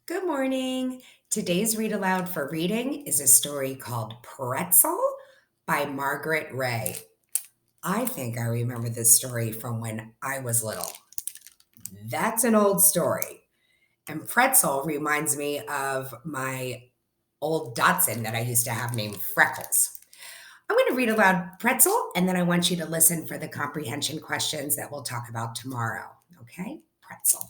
Good morning. Today's read aloud for reading is a story called Pretzel by Margaret Ray. I think I remember this story from when I was little. That's an old story. And Pretzel reminds me of my old Dotson that I used to have named Freckles. I'm going to read aloud Pretzel, and then I want you to listen for the comprehension questions that we'll talk about tomorrow. Okay? Pretzel.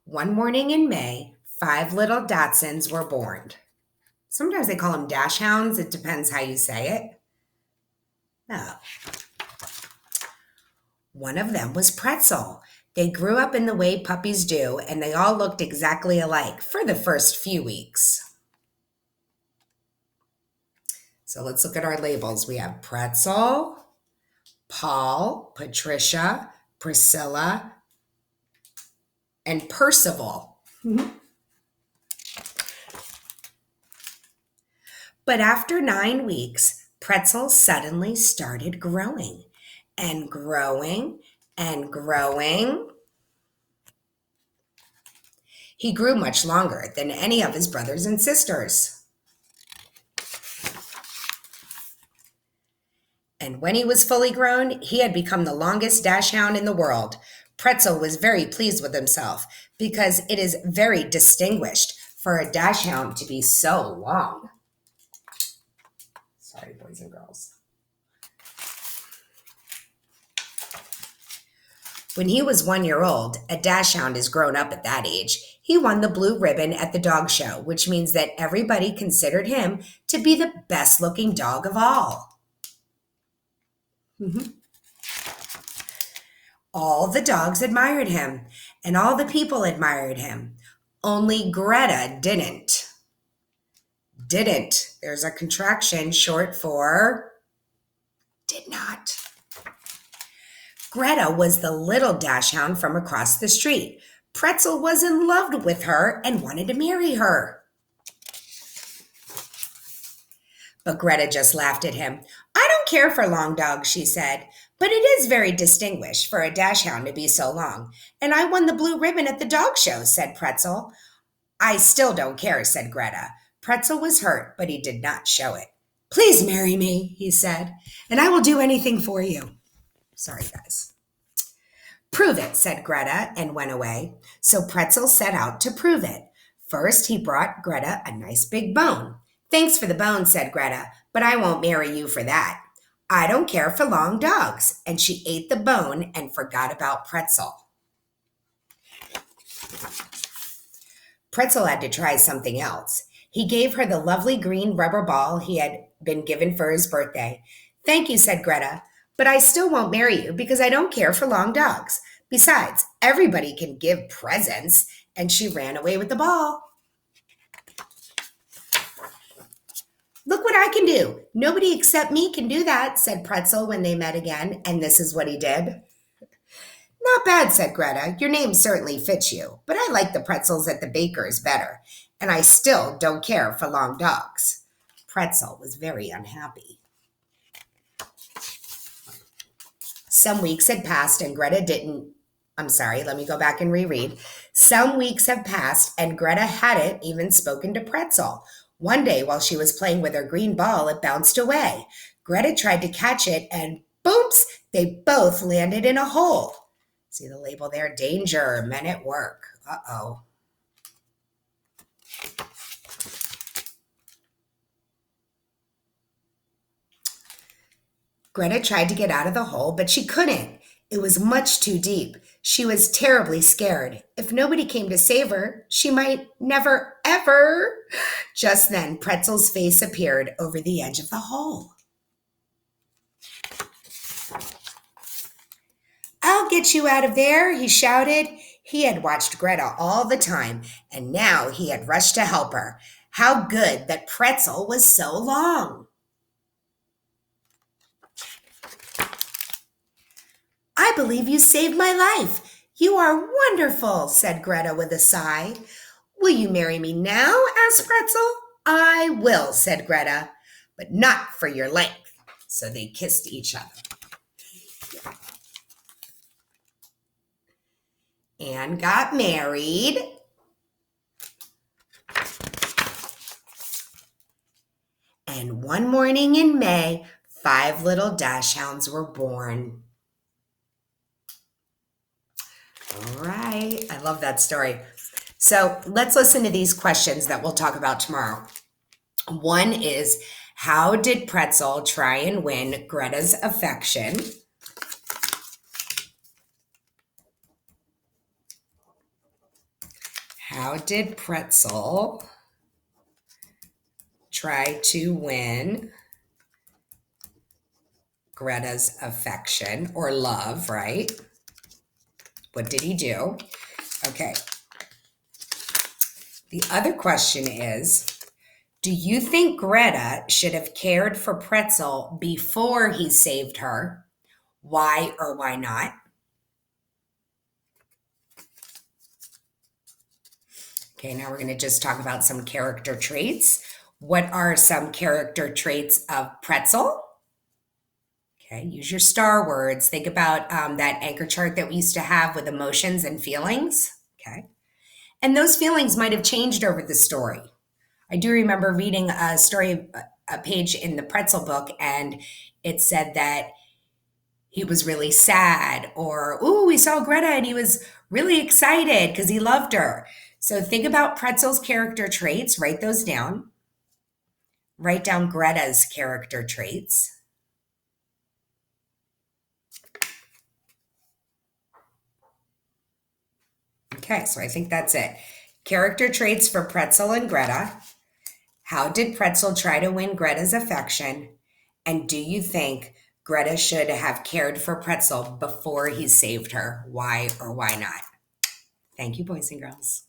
One morning in May, 5 little Dachshunds were born. Sometimes they call them dash hounds. It depends how you say it. Oh. One of them was Pretzel. They grew up in the way puppies do, and they all looked exactly alike for the first few weeks. So let's look at our labels. We have Pretzel, Paul, Patricia, Priscilla, and Percival. But after 9 weeks, Pretzel suddenly started growing and growing and growing. He grew much longer than any of his brothers and sisters. And when he was fully grown, he had become the longest dachshund in the world. Pretzel was very pleased with himself because it is very distinguished for a dachshund to be so long. Sorry, boys and girls. When he was 1 year old, a dachshund is grown up at that age. He won the blue ribbon at the dog show, which means that everybody considered him to be the best looking dog of all. All the dogs admired him, and all the people admired him. Only Greta didn't. Didn't. There's a contraction short for did not. Greta was the little dachshund from across the street. Pretzel was in love with her and wanted to marry her. But Greta just laughed at him. I don't care for long dogs, she said, but it is very distinguished for a dachshund to be so long. And I won the blue ribbon at the dog show, said Pretzel. I still don't care, said Greta. Pretzel was hurt, but he did not show it. Please marry me, he said, and I will do anything for you. Sorry, guys. Prove it, said Greta, and went away. So Pretzel set out to prove it. First, he brought Greta a nice big bone. Thanks for the bone, said Greta, but I won't marry you for that. I don't care for long dogs. And she ate the bone and forgot about Pretzel. Pretzel had to try something else. He gave her the lovely green rubber ball he had been given for his birthday. Thank you, said Greta, but I still won't marry you because I don't care for long dogs. Besides, everybody can give presents, and she ran away with the ball. Look what I can do. Nobody except me can do that, said Pretzel when they met again, and this is what he did. Not bad, said Greta. Your name certainly fits you, but I like the pretzels at the baker's better, and I still don't care for long dogs. Pretzel was very unhappy. Some weeks had passed and Greta didn't. Let me go back and reread. Some weeks have passed and Greta hadn't even spoken to Pretzel. One day while she was playing with her green ball, it bounced away. Greta tried to catch it and boops, they both landed in a hole. See the label there? Danger, men at work. Uh-oh. Greta tried to get out of the hole, but she couldn't. It was much too deep. She was terribly scared. If nobody came to save her, she might never, ever. Just then, Pretzel's face appeared over the edge of the hole. I'll get you out of there, he shouted. He had watched Greta all the time, and now he had rushed to help her. How good that Pretzel was so long. I believe you saved my life. You are wonderful, said Greta with a sigh. Will you marry me now? Asked Pretzel. I will, said Greta, but not for your length. So they kissed each other. and got married. And one morning in May, 5 little dachshunds were born. All right. I love that story. So let's listen to these questions that we'll talk about tomorrow. One is, how did Pretzel try and win Greta's affection? How did Pretzel try to win Greta's affection or love, right? What did he do? Okay. The other question is, do you think Greta should have cared for Pretzel before he saved her? Why or why not? Okay, now we're going to just talk about some character traits. What are some character traits of Pretzel? Okay, use your star words. Think about that anchor chart that we used to have with emotions and feelings. Okay. And those feelings might have changed over the story. I do remember reading a story, a page in the Pretzel book, and it said that he was really sad, or, ooh, we saw Greta and he was really excited because he loved her. So think about Pretzel's character traits, write those down. Write down Greta's character traits. Okay, so I think that's it. Character traits for Pretzel and Greta. How did Pretzel try to win Greta's affection? And do you think Greta should have cared for Pretzel before he saved her? Why or why not? Thank you, boys and girls.